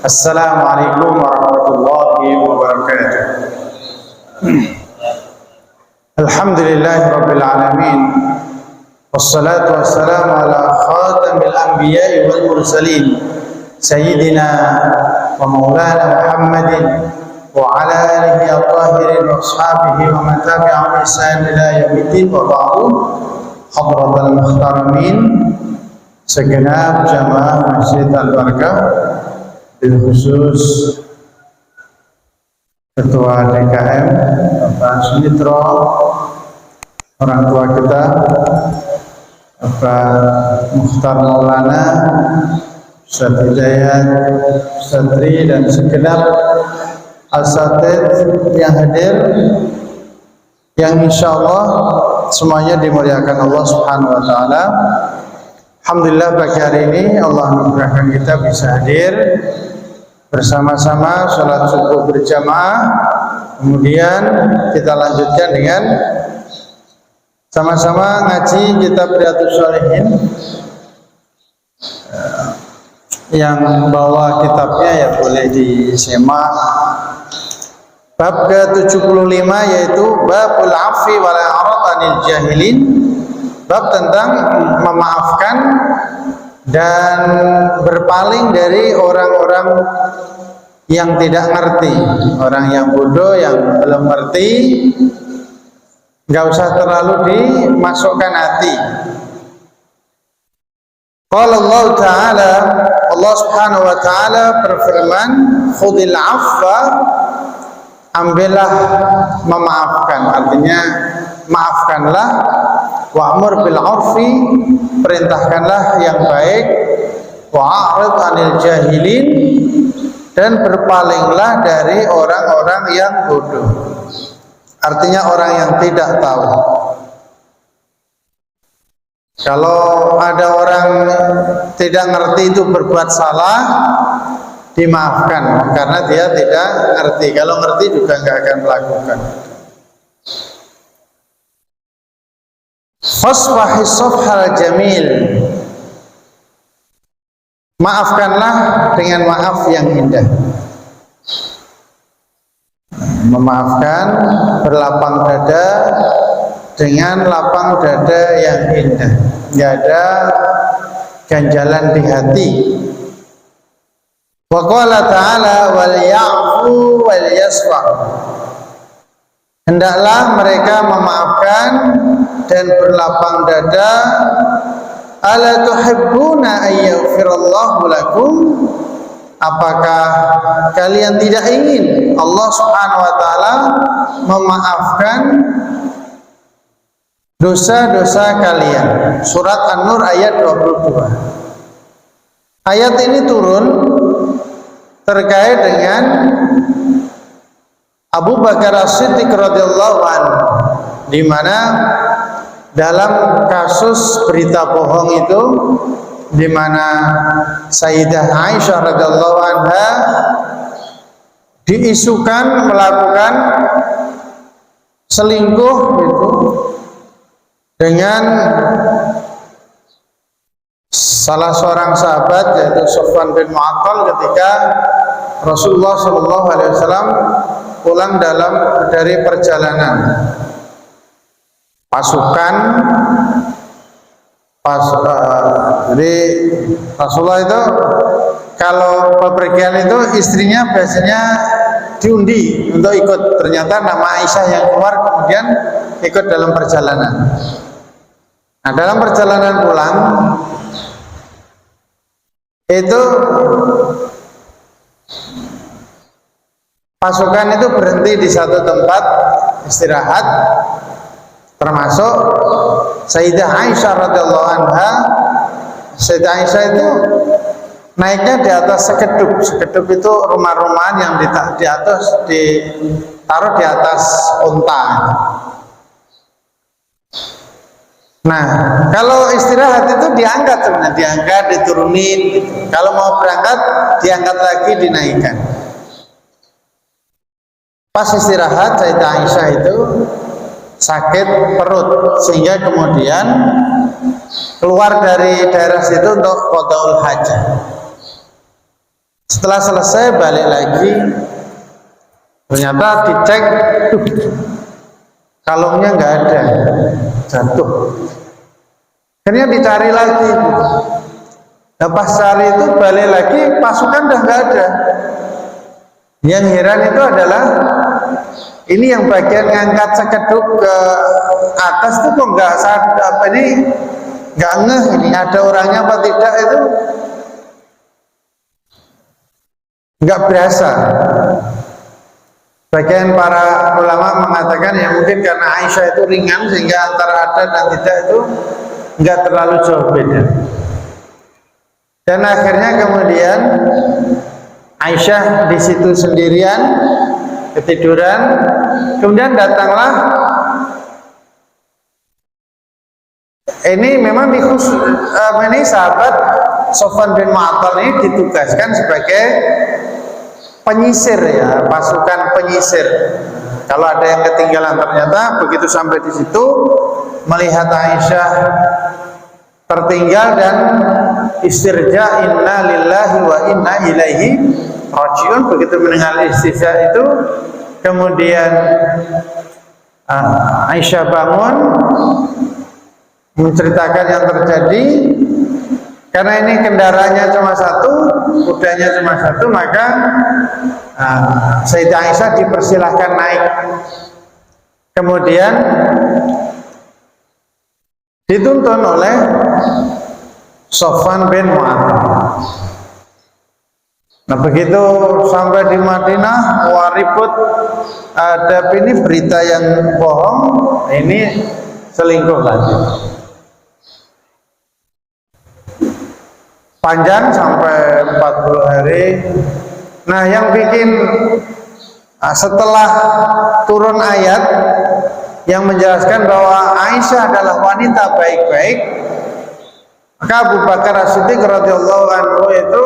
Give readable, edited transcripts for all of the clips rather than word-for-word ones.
Assalamualaikum warahmatullahi wabarakatuh. Alhamdulillahirabbil alamin. Wassalatu wassalamu ala khatamil anbiya'i wal mursalin sayyidina wa maulana Muhammadin wa ala alihi at-tahirin wa ashabihi wa man tabi'ahum bi ihsan ila yaumiddin wa ba'du. Hadratal muhtaramin, segenap jamaah Masjid Al-Barakah, bil khusus Ketua DKM Bapak Sumitra, orang tua kita Bapak Mukhtar Maulana, Ustaz Hidayat, Ustaz Tri, dan segenap asatidz yang hadir, yang insyaallah semuanya dimuliakan Allah Subhanahu wa taala. Alhamdulillah pagi hari ini Allah memudahkan kita bisa hadir bersama-sama sholat subuh berjamaah. Kemudian kita lanjutkan dengan sama-sama ngaji kitab Riyadhus Shalihin. Yang bawa kitabnya ya boleh disimak. Bab ke-75 yaitu Babul Afwi wal I'rad 'anil Jahilin. Bab tentang memaafkan dan berpaling dari orang-orang yang tidak ngerti, orang yang bodoh, yang belum ngerti, nggak usah terlalu dimasukkan hati. Qala Allah Ta'ala, Allah Subhanahu wa Ta'ala berfirman, khudil afwa, ambillah memaafkan, artinya maafkanlah, wa'mur bil 'urfi, perintahkanlah yang baik, wa'rid 'anil jahilin, dan berpalinglah dari orang-orang yang bodoh, artinya orang yang tidak tahu. Kalau ada orang tidak ngerti itu berbuat salah, dimaafkan karena dia tidak ngerti. Kalau ngerti juga nggak akan melakukan. Fasfahis safhal jamil, maafkanlah dengan maaf yang indah. Memaafkan berlapang dada dengan lapang dada yang indah, nggak ada ganjalan di hati. Wa qala ta'ala wal ya'fu wal yasfah, hendaklah mereka memaafkan dan berlapang dada. Ala tuhibbuna ayyaghfirallahu lakum, apakah kalian tidak ingin Allah Subhanahu wa taala memaafkan dosa-dosa kalian? Surat An-Nur ayat 22. Ayat ini turun terkait dengan Abu Bakar As-Siddiq radhiyallahu anhu, di mana dalam kasus berita bohong itu, di mana Sayyidah Aisyah radhiyallahu anha diisukan melakukan selingkuh itu dengan salah seorang sahabat, yaitu Sofwan bin Mu'attal, ketika Rasulullah SAW pulang dari perjalanan pasukan. Jadi Rasulullah itu kalau bepergian itu istrinya biasanya diundi untuk ikut. Ternyata nama Aisyah yang keluar, kemudian ikut dalam perjalanan. Nah, dalam perjalanan pulang itu pasukan itu berhenti di satu tempat istirahat, termasuk Sayyidah Aisyah radhiyallahu anha. Sayyidah Aisyah itu naiknya di atas sekedup. Sekedup itu rumah-rumahan yang ditaruh di atas unta. Nah, kalau istirahat itu diangkat sebenarnya, diangkat, diturunin gitu. Kalau mau berangkat, diangkat lagi, dinaikkan. Pas istirahat, Sayyidah Aisyah itu sakit perut, sehingga kemudian keluar dari daerah situ untuk qadaul hajah. Setelah selesai balik lagi, ternyata dicek, kalungnya nggak ada, jatuh. Akhirnya dicari lagi. Nah, pas cari itu balik lagi, pasukan udah nggak ada. Yang heran itu adalah ini yang bagian ngangkat sekeduk ke atas tuh kok nggak sadar, apa ini nggak ngeh ini ada orangnya apa tidak, itu nggak berasa. Bagian para ulama mengatakan ya mungkin karena Aisyah itu ringan sehingga antara ada dan tidak itu nggak terlalu jauh beda. Dan akhirnya kemudian Aisyah di situ sendirian ketiduran, kemudian datanglah, ini memang ini sahabat Sofwan bin Mu'attal ini ditugaskan sebagai penyisir ya, pasukan penyisir. Kalau ada yang ketinggalan, ternyata begitu sampai di situ melihat Aisyah tertinggal dan istirja, inna lillahi wa inna ilaihi rajiun. Begitu mendengar istirja itu, kemudian Aisyah bangun menceritakan yang terjadi. Karena ini kendaraannya cuma satu, kudanya cuma satu, maka Sayyidah Aisyah dipersilahkan naik. Kemudian dituntun oleh Sofwan bin Mu'attal. Nah, begitu sampai di Madinah, wah ribut, ada ini berita yang bohong, ini selingkuh lagi. Panjang sampai 40 hari. Nah, yang bikin setelah turun ayat yang menjelaskan bahwa Aisyah adalah wanita baik-baik, maka Abu Bakar As-Siddiq radhiyallahu anhu itu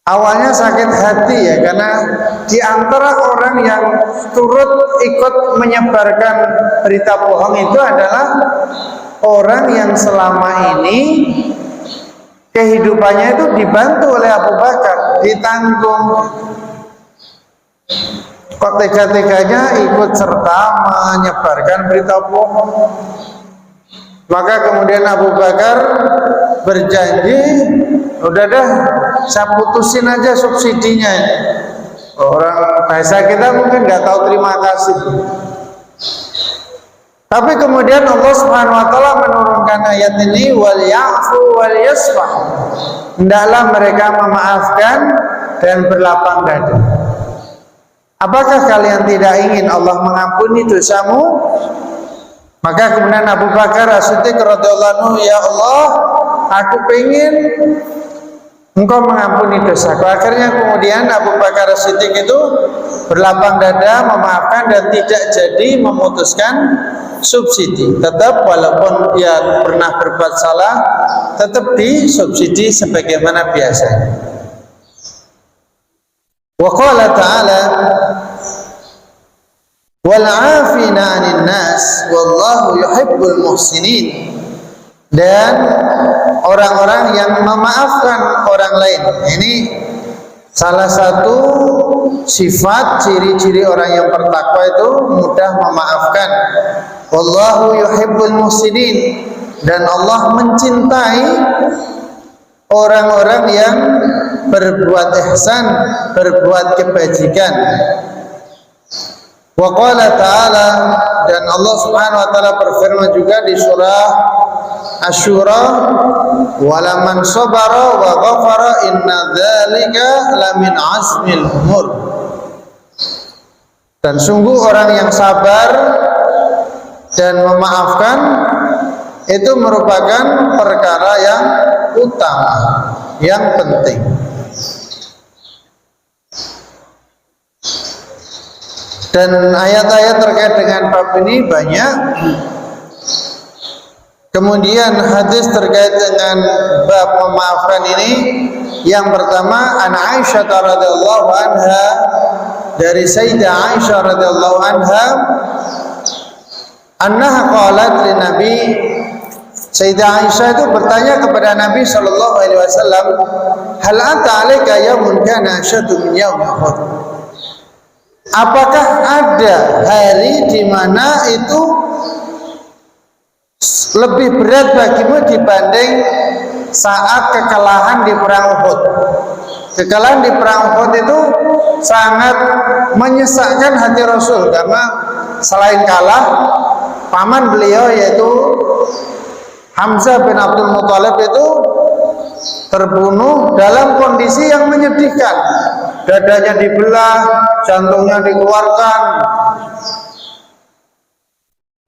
awalnya sakit hati ya, karena di antara orang yang turut ikut menyebarkan berita bohong itu adalah orang yang selama ini kehidupannya itu dibantu oleh Abu Bakar, ditanggung. Kok tega-teganya ikut serta menyebarkan berita bohong. Maka kemudian Abu Bakar berjanji, udah dah saya putusin aja subsidinya. Orang bahasa kita mungkin nggak tahu terima kasih. Tapi kemudian Allah Subhanahu wa taala menurunkan ayat ini, wal ya'fu wal yasfah. Hendaklah mereka memaafkan dan berlapang dada. Apakah kalian tidak ingin Allah mengampuni dosamu? Maka kemudian Abu Bakar As-Siddiq radhiyallahu anhu, ya Allah, aku ingin Engkau mengampuni dosaku. Akhirnya kemudian Abu Bakar As-Siddiq itu berlapang dada, memaafkan dan tidak jadi memutuskan subsidi. Tetap walaupun dia pernah berbuat salah, tetap disubsidi sebagaimana biasanya. Wa qala ta'ala wal 'afina 'anil nas wallahu yuhibbul muhsinin. Dan orang-orang yang memaafkan orang lain. Ini salah satu sifat ciri-ciri orang yang bertakwa itu mudah memaafkan. Wallahu yuhibbul muhsinin. Dan Allah mencintai orang-orang yang berbuat ihsan, berbuat kebajikan. Wa qala ta'ala, dan Allah Subhanahu wa taala berfirman juga di surah Asy-Syura, walaman sabara wa ghafara inna dzalika lamin azmil umur. Dan sungguh orang yang sabar dan memaafkan itu merupakan perkara yang utama, yang penting. Dan ayat-ayat terkait dengan bab ini banyak. Kemudian hadis terkait dengan bab memaafkan ini, yang pertama an Aisyah radhiyallahu anha, dari Sayyidah Aisyah radhiyallahu anha, annaha qalat li Nabi, Sayyidah Aisyah itu bertanya kepada Nabi sallallahu alaihi wasallam, hal ata 'alaika yaumun kana asyaddu min yaumi Uhud. Apakah ada hari di mana itu lebih berat bagimu dibanding saat kekalahan di perang Uhud? Kekalahan di perang Uhud itu sangat menyesakkan hati Rasul, karena selain kalah, paman beliau yaitu Hamzah bin Abdul Muthalib itu terbunuh dalam kondisi yang menyedihkan. Dadanya dibelah, jantungnya dikeluarkan,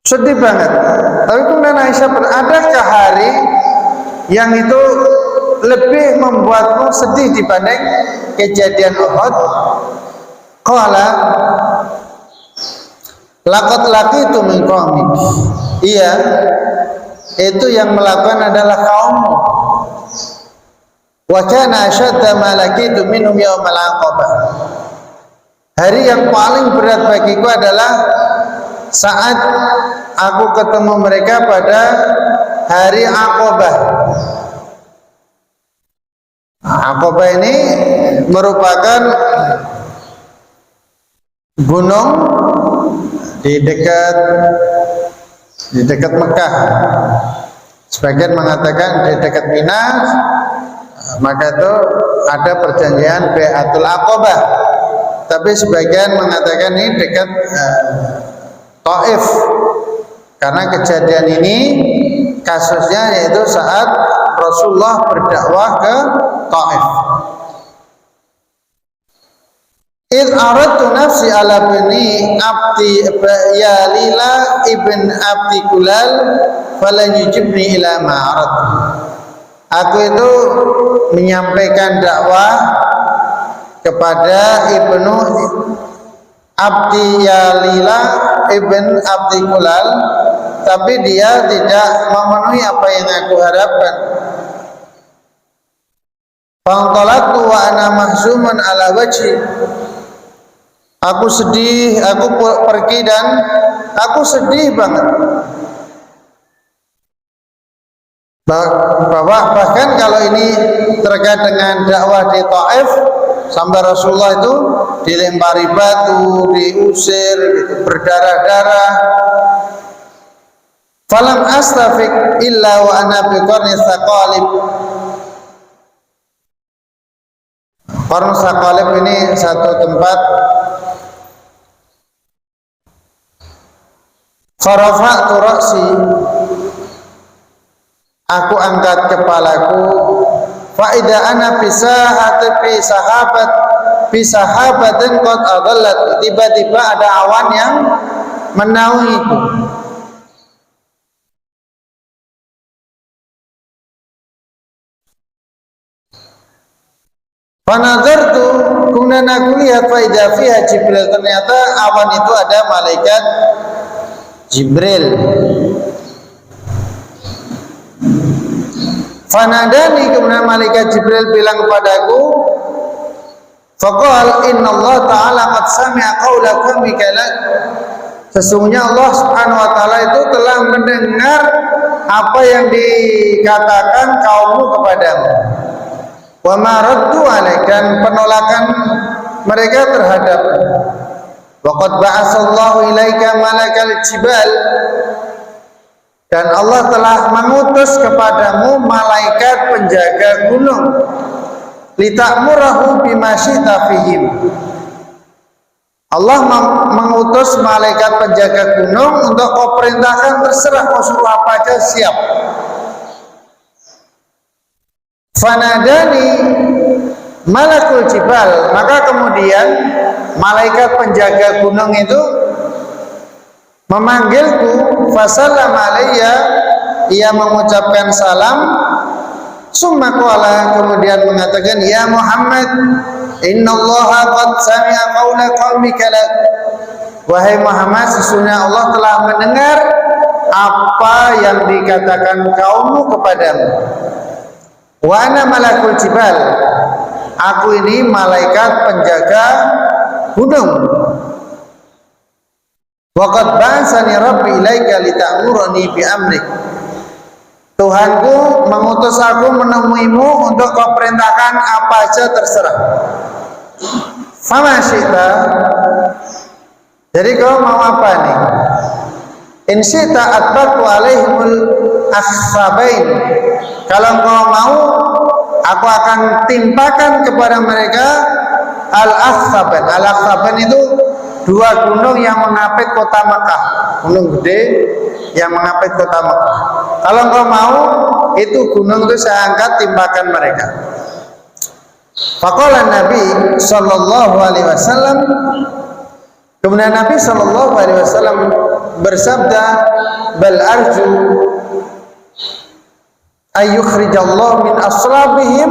sedih banget. Tapi kemudian Aisyah, adakah hari yang itu lebih membuatmu sedih dibanding kejadian Uhud? Qala laqad laqitu min qaumik. Iya, itu yang melakukan adalah kaummu. Wa kana ashadda ma laqitu minhum yaumal aqabah. Hari yang paling berat bagiku adalah saat aku ketemu mereka pada hari Aqabah. Aqabah ini merupakan gunung di dekat Mekah. Sebagian mengatakan di dekat Mina, maka itu ada perjanjian Bai'atul Aqabah. Tapi sebagian mengatakan ini dekat Taif, karena kejadian ini kasusnya yaitu saat Rasulullah berdakwah ke Taif. Id aradtu nafsi ala bani abdi Yalila ibn Abdi Kulal falan yujibni ila ma aradtu. Aku itu menyampaikan dakwah kepada Ibnu Abdi Yalila ibn Abdi Kulal, tapi dia tidak memenuhi apa yang aku harapkan. Fantolatu wa ana mahzuman ala wajhi. Aku sedih, aku pergi dan aku sedih banget. Bahkan kalau ini terkait dengan dakwah di Taif, sampai Rasulullah itu dilempari batu, diusir, gitu, berdarah-darah. Falam astafiq illa wa ana bi qarni Saqalib. Qarn Saqalib ini satu tempat. Farafa'tu ra'si, aku angkat kepalaku. Fa'idha ana bisahabatin qad adallat. Tiba-tiba ada awan yang menaungiku. Fanadzartu, kemudian aku lihat fa'idha fiha Jibril. Ternyata awan itu ada malaikat Jibril. Fanadani, kemudian malaikat Jibril bilang kepadaku, faqal inna Allah ta'ala qad sami'a qaulaka bikala. Sesungguhnya Allah Subhanahu wa taala itu telah mendengar apa yang dikatakan kaummu kepadamu. Wa ma raddu alaikan, penolakan mereka terhadapmu. Wa qad ba'asallahu ilaika malakal jibal, dan Allah telah mengutus kepadamu malaikat penjaga gunung, litakmurahu bima syi'ta fihim. Allah mengutus malaikat penjaga gunung untuk kau perintahkan, terserah kau suruh apa aja, siap. Fanadani malakul jibal, maka kemudian malaikat penjaga gunung itu memanggilku. Fasallam alayya, ia mengucapkan salam. Summa qala, kemudian mengatakan, ya Muhammad, innallaha qad sami'a qaula qaumika lak. Wahai Muhammad, sesungguhnya Allah telah mendengar apa yang dikatakan kaummu kepadamu. Wa ana malakul jibal, aku ini malaikat penjaga gunung. Wa qad ba'atsani rabbi ilaika lita'murani bi amrik. Tuhanku mengutus aku menemuimu untuk kau perintahkan apa aja terserah. Fama syi'ta, jadi kau mau apa nih? In syi'ta atbaqtu alaihimul akhsabain, kalau kau mau aku akan timpakan kepada mereka al-akhsabain. Al-akhsabain itu dua gunung yang mengapit kota Mekah, gunung gede yang mengapit kota Mekah. Kalau kau mau, itu gunung itu saya angkat timpakan mereka. Faqala Nabi sallallahu alaihi wasallam, kemudian Nabi sallallahu alaihi wasallam bersabda, bal arju ayyukhrijallahu min aslabihim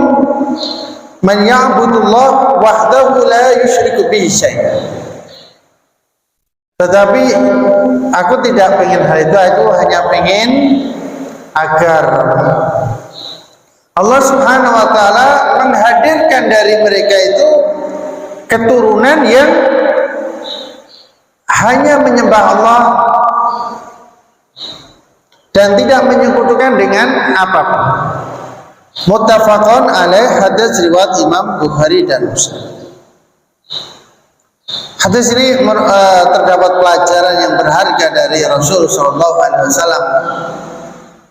man ya'budullah wahdahu la yusyriku bihi syai'an. Tetapi aku tidak ingin hal itu, aku hanya ingin agar Allah Subhanahu wa taala menghadirkan dari mereka itu keturunan yang hanya menyembah Allah dan tidak menyekutukan dengan apapun. Muttafaqun alaih, hadis riwayat Imam Bukhari dan Muslim. Hadis ini terdapat pelajaran yang berharga dari Rasul sallallahu alaihi wasallam.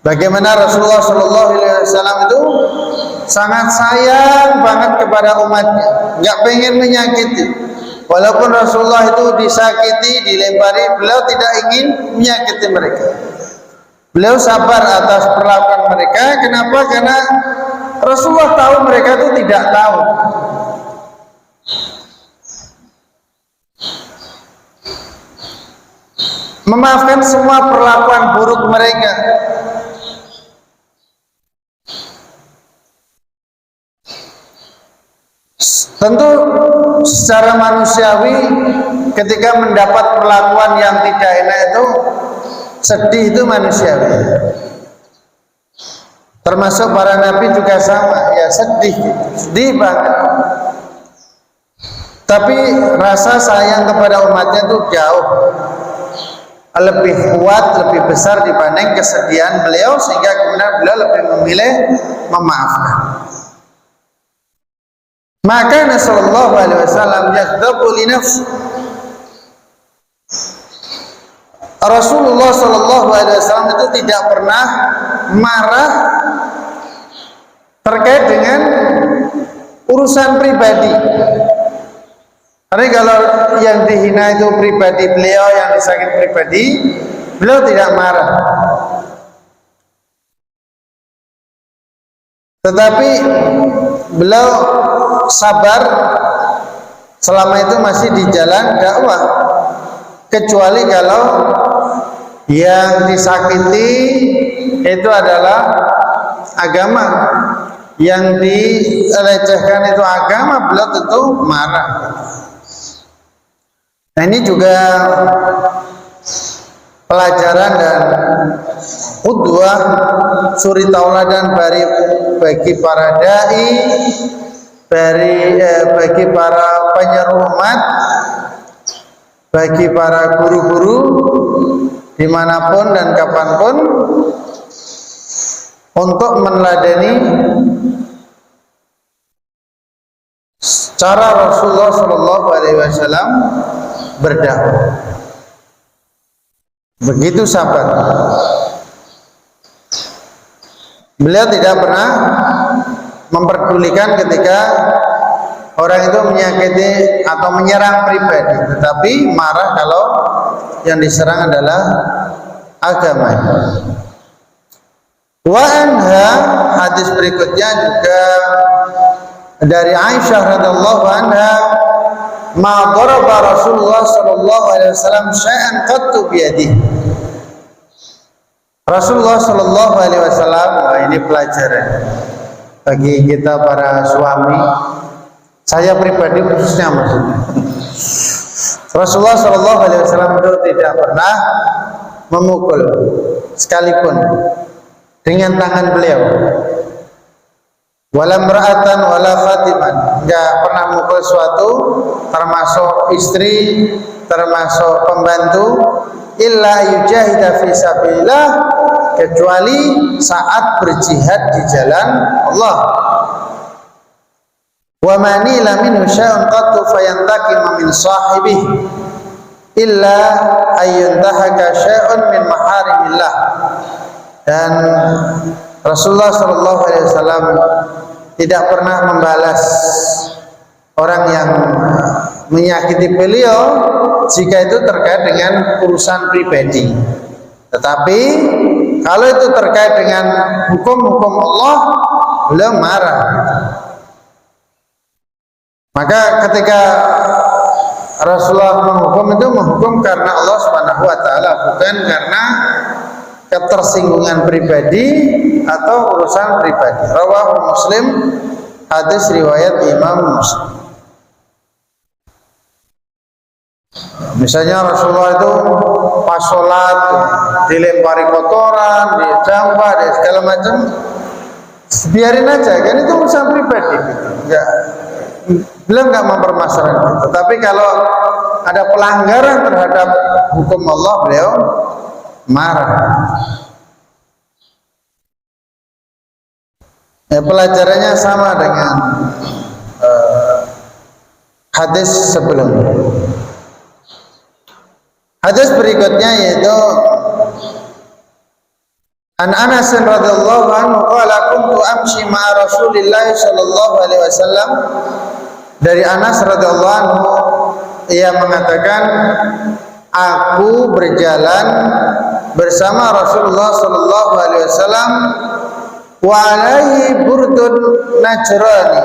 Bagaimana Rasulullah sallallahu alaihi wasallam itu sangat sayang banget kepada umatnya, nggak pengen menyakiti. Walaupun Rasulullah itu disakiti, dilempari, beliau tidak ingin menyakiti mereka. Beliau sabar atas perlakuan mereka. Kenapa? Karena Rasulullah tahu mereka itu tidak tahu. Memaafkan semua perlakuan buruk mereka. Tentu secara manusiawi ketika mendapat perlakuan yang tidak enak itu sedih, itu manusiawi. Termasuk para nabi juga sama, ya sedih banget. Tapi rasa sayang kepada umatnya itu jauh lebih kuat, lebih besar dibanding kesedihan beliau, sehingga kemudian beliau lebih memilih memaafkan. Maka Rasulullah SAW yaghdabu li nafsi. Rasulullah SAW itu tidak pernah marah terkait dengan urusan pribadi. Karena kalau yang dihina itu pribadi beliau, yang disakiti pribadi, beliau tidak marah. Tetapi beliau sabar selama itu masih di jalan dakwah, kecuali kalau yang disakiti itu adalah agama, yang dilecehkan itu agama, beliau tentu marah. Nah, ini juga pelajaran dan qudwah, suri tauladan bagi para dai, bagi para penyeru umat, bagi para guru-guru dimanapun dan kapanpun, untuk meneladani cara Rasulullah SAW berdakwah. Begitu sabar. Beliau tidak pernah memperdulikan ketika orang itu menyakiti atau menyerang pribadi, tetapi marah kalau yang diserang adalah agama. Wa anha, hadis berikutnya juga dari Aisyah radhiyallahu anha, ma daraba Rasulullah sallallahu alaihi wasallam syai'an qattu biyadihi. Rasulullah sallallahu alaihi wasallam, ini pelajaran bagi kita para suami, saya pribadi khususnya maksudnya. Rasulullah sallallahu alaihi wasallam itu tidak pernah memukul sekalipun dengan tangan beliau. Wala mar'atan wala khatiman, enggak pernah mukul suatu, termasuk istri, termasuk pembantu, illa yujahida fi sabilillah, kecuali saat berjihad di jalan Allah. Wa mani la minhu syai'un qattu fayantaqima min sahibihi illa ayyuntahaka syai'un min maharimillah. Dan Rasulullah sallallahu alaihi wasallam tidak pernah membalas orang yang menyakiti beliau jika itu terkait dengan urusan pribadi. Tetapi kalau itu terkait dengan hukum-hukum Allah, beliau marah. Maka ketika Rasulullah menghukum karena Allah Subhanahu wa taala, bukan karena ketersinggungan pribadi atau urusan pribadi. Rawahu Muslim, hadis riwayat Imam Muslim. Misalnya Rasulullah itu pas sholat dilempari kotoran, didampar, segala macam, biarin aja, kan itu urusan pribadi gitu. Enggak, beliau nggak mempermasalahkan itu. Tapi kalau ada pelanggaran terhadap hukum Allah, beliau marah. Ya, pelajarannya sama dengan hadis sebelumnya. Hadis berikutnya yaitu An Anas radhiyallahu anhu qala kuntu amshi ma'a Rasulillah sallallahu alaihi wasallam. Dari Anas radhiyallahu anhu, ia mengatakan, aku berjalan bersama Rasulullah sallallahu alaihi wasallam wa alaihi burdun najrani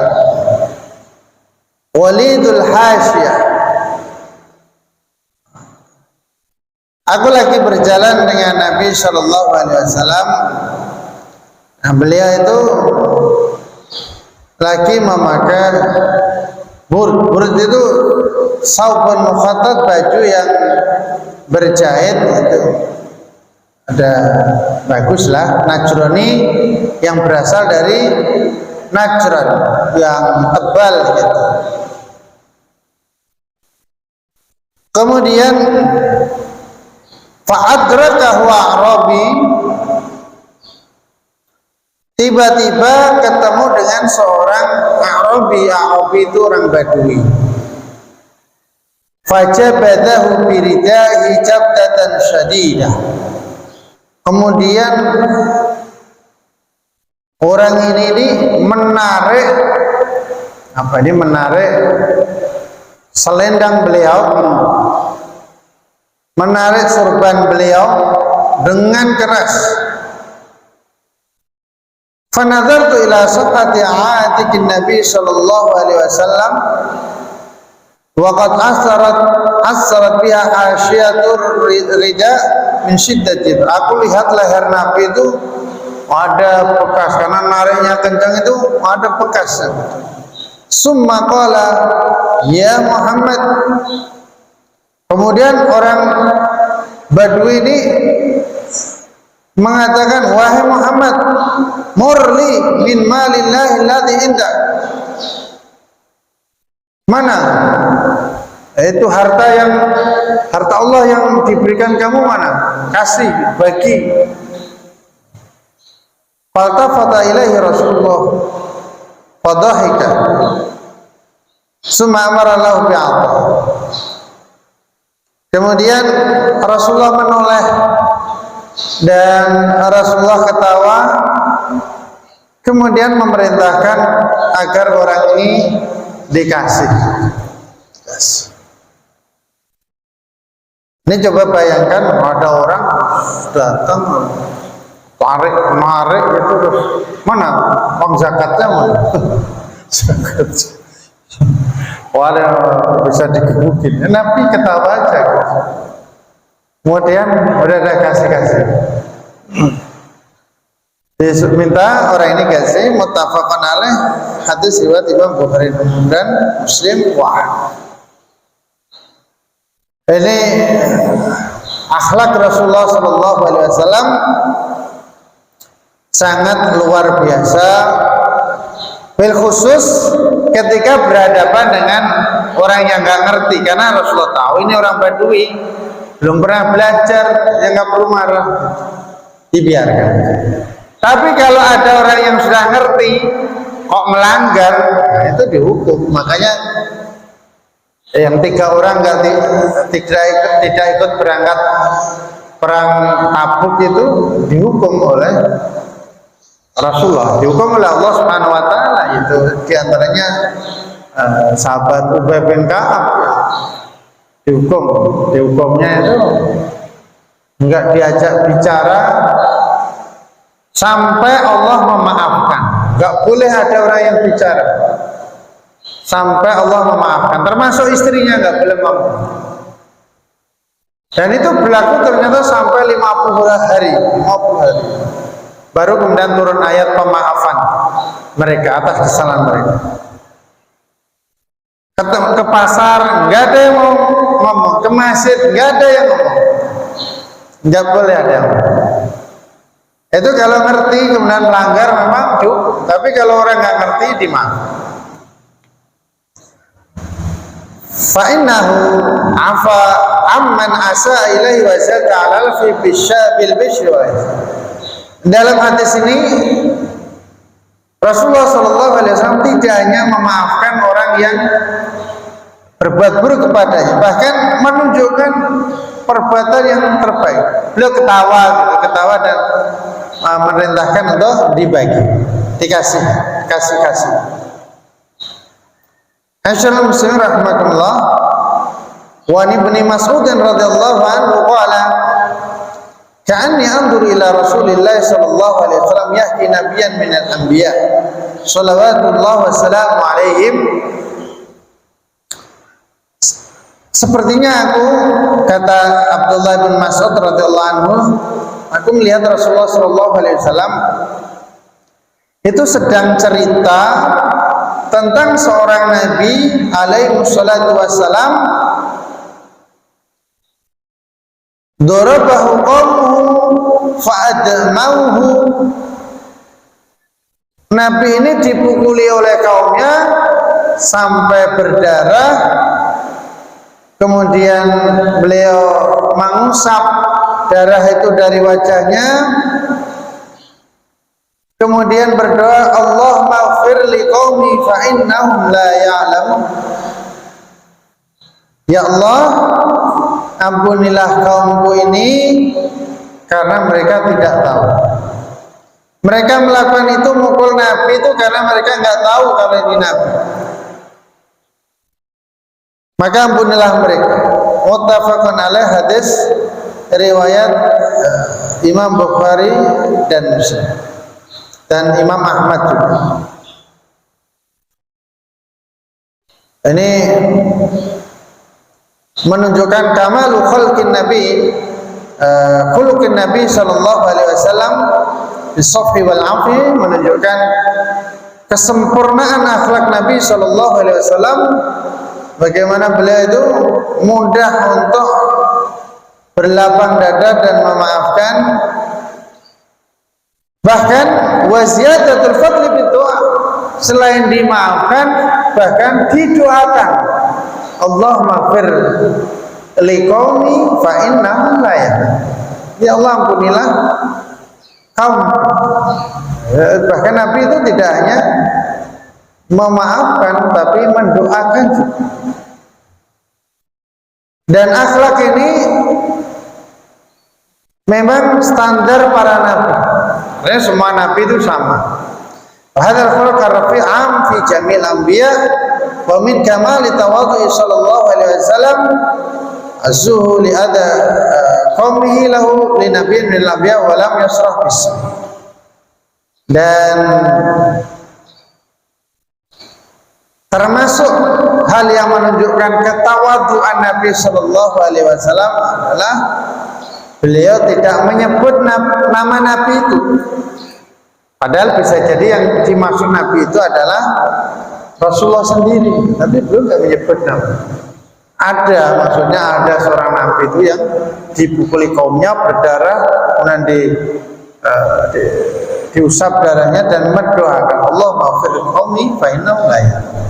walidul hasyah. Aku lagi berjalan dengan Nabi sallallahu alaihi wasallam. Nah, beliau itu lagi memakai burd itu saubun mukhattat, baju yang berjahit itu. Ada baguslah najroni yang berasal dari Najran yang tebal gitu. Kemudian fa'adrakahu a'rabi, tiba-tiba ketemu dengan seorang A'rabi. A'rabi itu orang Badui. Fajabadahu biridahi jabdatan syadidah. Kemudian orang ini menarik selendang beliau, menarik sorban beliau dengan keras. Fanadhartu ila safati atikin Nabi sallallahu alaihi wasallam wa qad asarat biha asyatur rida min shiddati. Aku lihat leher Nabi itu ada bekas, karena nariknya kencang itu ada bekas. Summa qala ya Muhammad. Kemudian orang Badui ini mengatakan, wahai Muhammad, murli min malillahi alladhi indak. Mana itu harta Allah yang diberikan kamu, mana? Kasih, bagi. Faltafata ilaihi Rasulullah fadhahika summa amara lahu bi'ata. Kemudian Rasulullah menoleh dan Rasulullah ketawa, kemudian memerintahkan agar orang ini dikasih. Ini coba bayangkan, ada orang datang tarik itu, terus mana uang zakatnya, mana zakat. Walau bisa digebukin, Nabi ketawa aja. Kemudian udah ada kasih. Minta orang ini kasih, muttafaqun alaih, hadis riwayat Imam Bukhari dan Muslim. Wah, ini akhlak Rasulullah sallallahu alaihi wasallam sangat luar biasa. Bil khusus ketika berhadapan dengan orang yang nggak ngerti, karena Rasulullah tahu ini orang Badui, belum pernah belajar, yang nggak perlu marah. dibiarkan. Tapi kalau ada orang yang sudah ngerti kok melanggar, nah itu dihukum. Makanya yang 3 orang tidak ikut berangkat perang Tabuk itu dihukum oleh Rasulullah, dihukum oleh Allah Subhanahu wa taala. Itu diantaranya sahabat Ubay bin Ka'ab dihukumnya itu enggak diajak bicara sampai Allah memaafkan. Enggak boleh ada orang yang bicara sampai Allah memaafkan, termasuk istrinya enggak boleh ngomong. Dan itu berlaku ternyata sampai 50 hari. Baru kemudian turun ayat pemaafan mereka atas kesalahan mereka. Ke pasar nggak ada yang mau ngomong, ke masjid nggak ada yang ngomong, nggak boleh ada yang ngomong. Itu kalau ngerti kemudian melanggar memang dihukum, tapi kalau orang nggak ngerti dimaafkan. Fa'innahu afa amman asa ilaihi wa zaka alal fi bishabil bishri. Dalam hadis ini Rasulullah SAW tidak hanya memaafkan orang yang berbuat buruk kepadanya, bahkan menunjukkan perbuatan yang terbaik. Beliau ketawa dan merintahkan untuk dibagi, kasih. Asyhadu muslimin rahimakumullah. Wa Ibnu Mas'ud radhiyallahu anhu qala ka'anni anzur ila Rasulillah sallallahu alaihi wasallam yahdi nabiyyan minal anbiya shalawatullah wa salamu alaihim. Sepertinya aku, kata Abdullah bin Mas'ud radhiyallahu anhu, aku melihat Rasulullah sallallahu alaihi wasallam itu sedang cerita tentang seorang nabi alaihi wassalatu wassalam. Darabahu qawmuhu fa'admauhu. Nabi ini dipukuli oleh kaumnya sampai berdarah, kemudian beliau mengusap darah itu dari wajahnya, kemudian berdoa, Allahumma ighfir li qaumi fa innahum la ya'lamun. Ya Allah, ampunilah kaumku ini karena mereka tidak tahu. Mereka melakukan itu, mukul Nabi itu karena mereka nggak tahu kalau ini Nabi. Maka ampunilah mereka. Muttafaqun alaih, hadis riwayat Imam Bukhari dan Muslim dan Imam Ahmad juga. Ini menunjukkan kamalu khulqin Nabi, khuluqin Nabi sallallahu alaihi wasallam bisafhi wal afi, menunjukkan kesempurnaan akhlak Nabi sallallahu alaihi wasallam, bagaimana beliau itu mudah untuk berlapang dada dan memaafkan, bahkan waziyadatul fadli bidu'a, selain dimaafkan bahkan didoakan, Allahumma fir liqaumi fa innahum la ya'lamun. Ya Allah, ampunilah kaum. Bahkan Nabi itu tidak hanya memaafkan tapi mendoakan juga. Dan akhlak ini memang standar para nabi. Karena semua nabi itu sama. Hadzal khuluq ar-rafi' am fi jamil anbiya wa min kamali tawadhu'i sallallahu alaihi wasallam azzuhu li ada qaumihi lahu li nabiyyin min al-anbiya wa lam yasrah bis. Dan termasuk hal yang menunjukkan ketawadhu'an Nabi sallallahu alaihi wasallam adalah beliau tidak menyebut nama Nabi itu. Padahal bisa jadi yang dimaksud Nabi itu adalah Rasulullah sendiri, tapi beliau tidak menyebut nama. Ada, maksudnya ada seorang Nabi itu yang dipukuli kaumnya, berdarah, kemudian diusap darahnya dan mendoakan, Allah maghfir qaumi fa innahum la ya'lamun.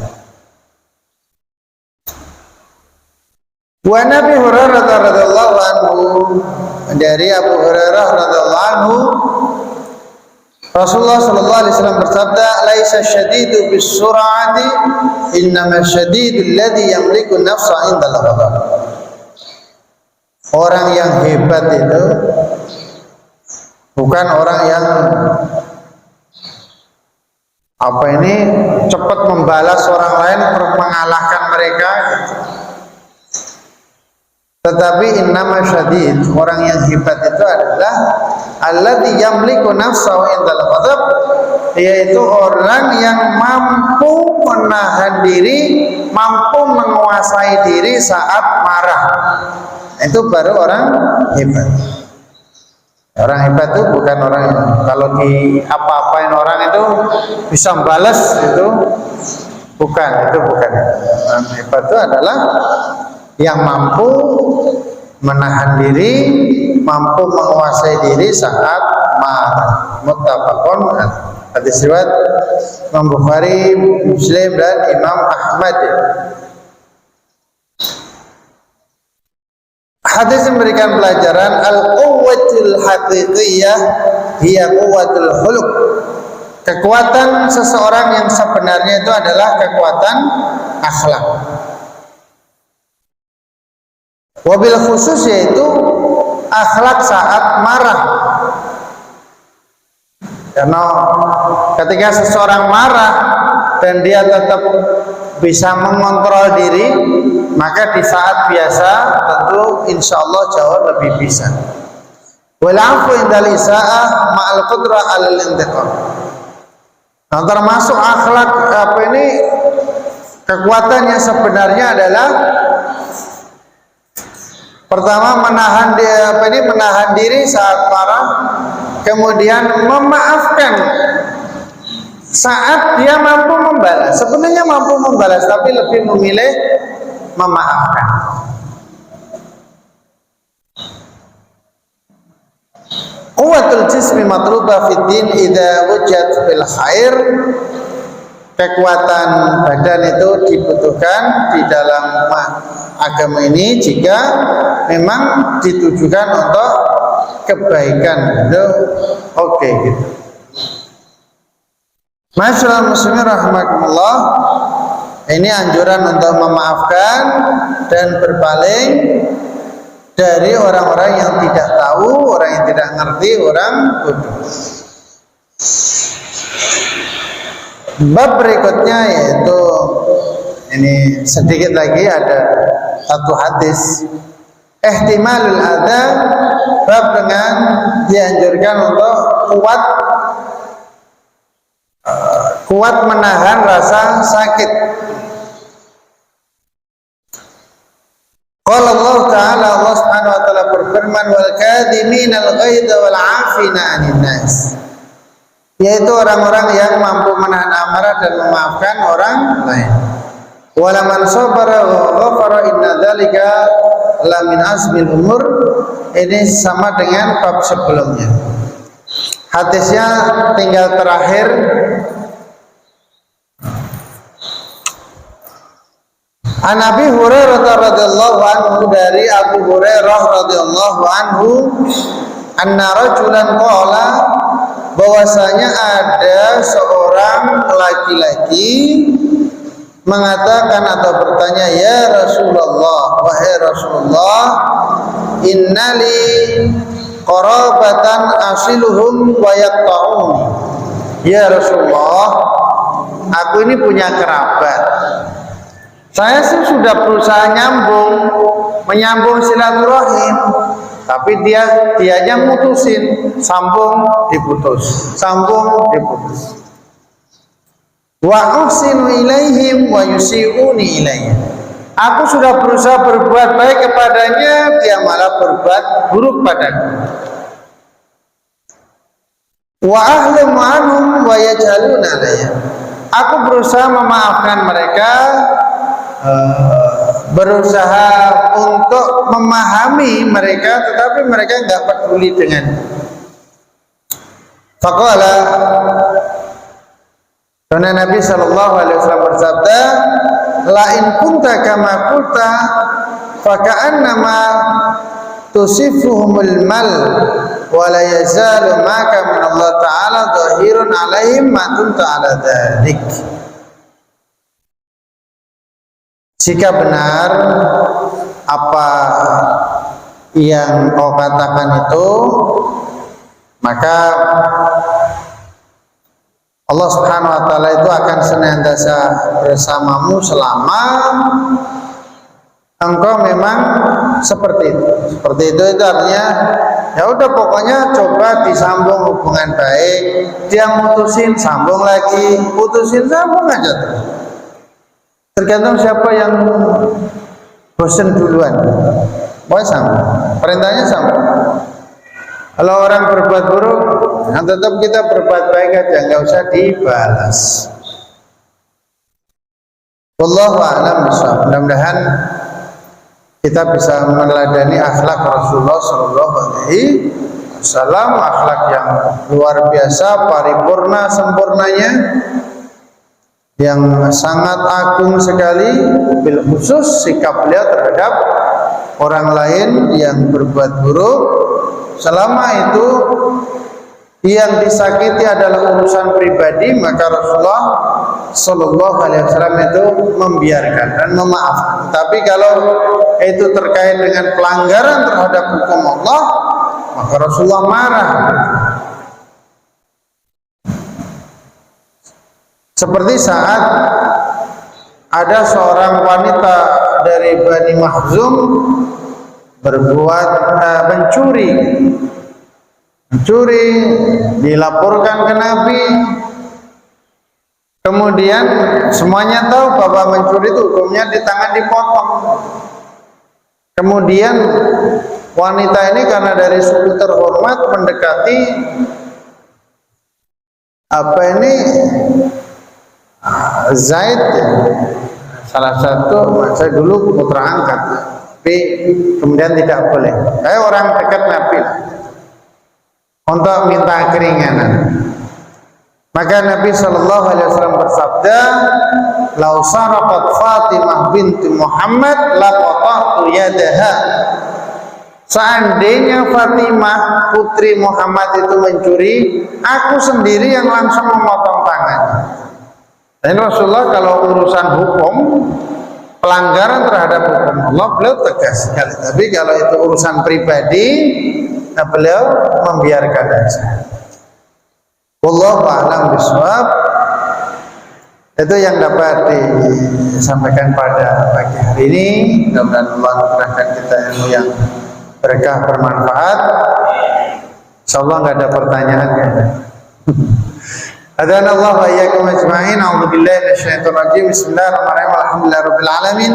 Wa Nabi Hurairah radhiyallahu anhu, dari Abu Hurairah radhiyallahu anhu, Rasulullah sallallahu alaihi wasallam bersabda, "Laisa syadidu bis-sur'ati, innama syadidul ladzi yamliku nafsa 'indal ghadab." Orang yang hebat itu bukan orang yang cepat membalas orang lain, mengalahkan mereka, tetapi innama syadid, orang yang hebat itu adalah alladzi yamliku nafsahu indal ghadab, yaitu orang yang mampu menahan diri, mampu menguasai diri saat marah. Itu baru orang hebat. Orang hebat itu bukan orang yang kalau di apa-apain orang itu bisa balas, itu bukan. Orang hebat itu adalah yang mampu menahan diri, mampu menguasai diri saat marah. Muttafaqun alaih. Hadis riwayat Imam Bukhari, Muslim dan Imam Ahmad. Hadis memberikan pelajaran al-quwwatul haqiqiyah hiya quwwatul khuluq. Kekuatan seseorang yang sebenarnya itu adalah kekuatan akhlak. Wabil khusus yaitu akhlak saat marah. Karena ketika seseorang marah dan dia tetap bisa mengontrol diri, maka di saat biasa tentu insya Allah jauh lebih bisa. Walafu indal isaah ma'al qudrah alal intiqam. Nah, termasuk akhlak kekuatan yang sebenarnya adalah pertama menahan diri saat marah, kemudian memaafkan saat dia mampu membalas. Sebenarnya mampu membalas, tapi lebih memilih memaafkan. Quwwatul jismi matlubah fid din idza wujad fil khair. Kekuatan badan itu dibutuhkan di dalam agama ini jika memang ditujukan untuk kebaikan. Itu oke gitu. Masyaallah muslimin rahimakumullah. Ini anjuran untuk memaafkan dan berpaling dari orang-orang yang tidak tahu, orang yang tidak ngerti, orang bodoh. Bab berikutnya yaitu ini sedikit lagi ada satu hadis ihtimalul adza, bab dengan dianjurkan untuk kuat menahan rasa sakit. Qala Allah Ta'ala, Allah Subhanahu wa taala berfirman, wal kadhiminal ghaidha wal 'afina 'anil nas, yaitu orang-orang yang mampu menahan amarah dan memaafkan orang lain. Wala man sabara wa ghafara inna dzalika la min azmil umur. Ini sama dengan bab sebelumnya. Hadisnya tinggal terakhir. An Abi Hurairah radhiyallahu anhu, dari Abu Hurairah radhiyallahu anhu, anna rajulan qala, bahwasanya ada seorang laki-laki mengatakan atau bertanya, ya Rasulullah, wahai Rasulullah, innali qarabatan asiluhum wa yaqta'un. Ya Rasulullah, aku ini punya kerabat. Saya sih sudah berusaha menyambung silaturahim, tapi dianya mutusin, sambung diputus, sambung diputus. Wa uhsinu ilaihim wa yusi'uni ilaihim. Aku sudah berusaha berbuat baik kepadanya, dia malah berbuat buruk padaku. Wa ahlimu anhum wa yajhaluna alayya. Aku berusaha memaafkan mereka, berusaha untuk memahami mereka, tetapi mereka enggak peduli dengan. Faqala, karena Nabi sallallahu alaihi wasallam bersabda, la in kunta kama qulta faka'annama tusifuhumul mal wa la yazalu maka min Allah ta'ala dhahirun alaihim ma kunta ala dhalik. Jika benar apa yang kau katakan itu, maka Allah Subhanahu wa taala itu akan senantiasa bersamamu selama engkau memang seperti itu. Seperti itu artinya ya udah pokoknya coba disambung hubungan baik, dia mutusin sambung lagi, putusin sambung aja terus. Tergantung siapa yang bosan duluan. Mau sambung, perintahnya sambung. Kalau orang berbuat buruk, nah tetap kita berbuat baik aja, nggak usah dibalas. Wallahu a'lam bishawab. Mudah-mudahan kita bisa meneladani akhlak Rasulullah Shallallahu Alaihi Wasallam, akhlak yang luar biasa, paripurna, sempurnanya, yang sangat agung sekali, bil khusus sikap beliau terhadap orang lain yang berbuat buruk, selama itu yang disakiti adalah urusan pribadi, maka Rasulullah Shallallahu Alaihi Wasallam itu membiarkan dan memaafkan. Tapi kalau itu terkait dengan pelanggaran terhadap hukum Allah, maka Rasulullah marah. Seperti saat ada seorang wanita dari Bani Makhzum berbuat mencuri, dilaporkan ke Nabi. Kemudian semuanya tahu bahwa mencuri itu hukumnya di tangan dipotong. Kemudian wanita ini karena dari suku terhormat mendekati Zaid, salah satu, saya dulu putra angkat, tapi kemudian tidak boleh. Saya orang dekat Nabi untuk minta keringanan. Maka Nabi Shallallahu Alaihi Wasallam bersabda, "Lau saraqat Fatimah binti Muhammad laqata'tu yadaha." Seandainya Fatimah putri Muhammad itu mencuri, aku sendiri yang langsung memotong tangannya. Dan Rasulullah kalau urusan hukum, pelanggaran terhadap hukum Allah, beliau tegas sekali. Tapi kalau itu urusan pribadi, nah beliau membiarkan saja. Wallahu a'lam bishawab. Itu yang dapat disampaikan pada pagi hari ini. Mudah-mudahan Allah memberikan kita ilmu yang berkah, bermanfaat. Insyaallah nggak ada pertanyaan ya. Adana Allah wa iyyakum ajma'in. A'udzubillahi minasyaitonir rajim. Bismillahirrahmanirrahim. Alhamdulillahirabbil alamin.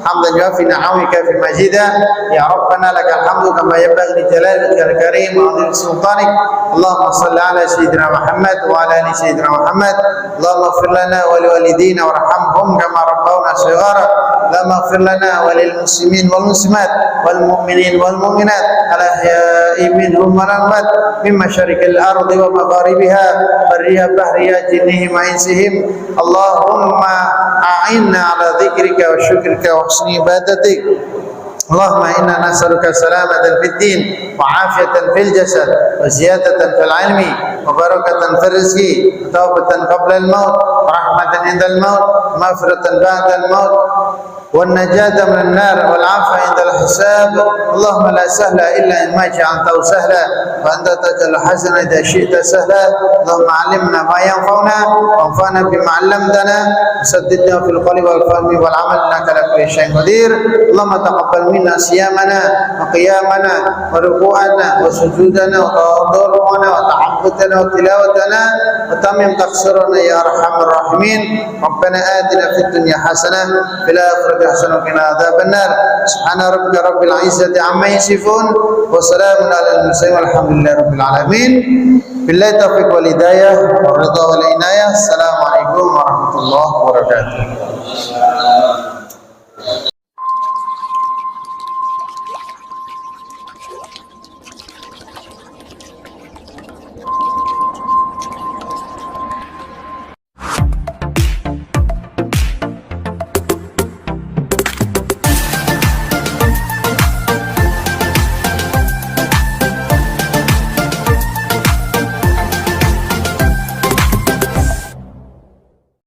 Hamdan yuafi ni'amika fi majida. Ya Rabbana lakal hamdu kama yanbaghi li jalalika al-karim wa 'azimi sultanik. Allahumma shalli ala sayyidina Muhammad wa ala ali sayyidina Muhammad. Allahumma ighfir lana wa liwalidina warhamhum kama rabbawna shighara. Allahumma ighfir lana wa lil muslimin wal muslimat wal mu'minin wal mu'minat al ahya'i minhum wal amwat min masyariqil ardi wa magharibiha barriha bahriya jinnihim wa insihim. Allahumma a'inna ala dzikrika wa syukrika wa husni ibadatik. Allahumma inna nas'aluka salamatan fid din wa afiyatan fil jasad wa ziyadatan fil ilmi wa barakatan fil rizqi wa tawbatan qabla al maut wa rahmatan indal maut wa maghfiratan ba'da al maut والنجاة من النار والعفو عند الحساب. اللهم لا سهل إلا ما جعلته سهلا وأنت تجعل الحزن إذا شئت سهلا. اللهم علمنا ما ينفعنا وانفعنا بما علمتنا وسددنا في القول والفهم والعمل إنك على كل شيء قدير. اللهم تقبل منا صيامنا وقيامنا وركوعنا وسجودنا وتضرعنا وتعبدنا وتلاوتنا وتمم تقصيرنا يا أرحم الراحمين. ربنا آتنا في الدنيا حسنة في الآخرة حسنة وقنا عذاب النار. سبحان ربك رب العزة عما يصفون وسلام على المرسلين والحمد لله رب العالمين. بالله التوفيق والهداية والرضا والعناية. السلام عليكم ورحمة الله وبركاته.